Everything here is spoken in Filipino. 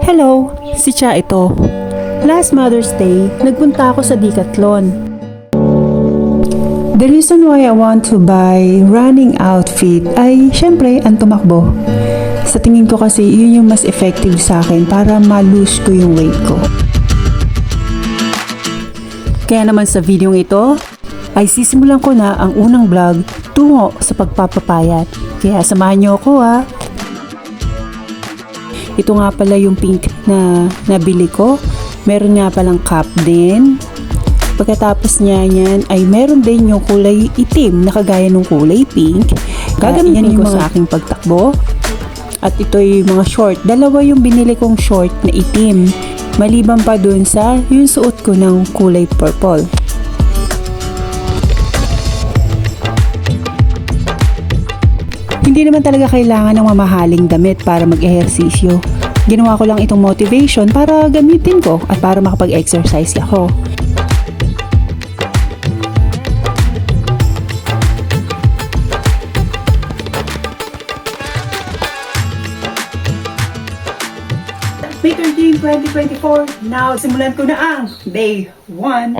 Hello, si Cha ito. Last Mother's Day, nagpunta ako sa Decathlon. The reason why I want to buy running outfit ay syempre ang tumakbo. Sa tingin ko kasi yun yung mas effective sa akin para ma-lose ko yung weight ko. Kaya naman sa video ito ay sisimulan ko na ang unang vlog tungo sa pagpapapayat. Kaya samahan niyo ako ha. Ito nga pala yung pink na nabili ko. Meron nga palang cup din. Pagkatapos niya yan ay meron din yung kulay itim na kagaya ng kulay pink. Gagamitin ko sa aking pagtakbo. At ito yung mga short. Dalawa yung binili kong short na itim. Maliban pa dun sa yung suot ko ng kulay purple. Hindi naman talaga kailangan ng mamahaling damit para mag-ehersisyo. Ginawa ko lang itong motivation para gamitin ko at para makapag-exercise ako. May 13, 2024. Now, simulan ko na ang Day 1.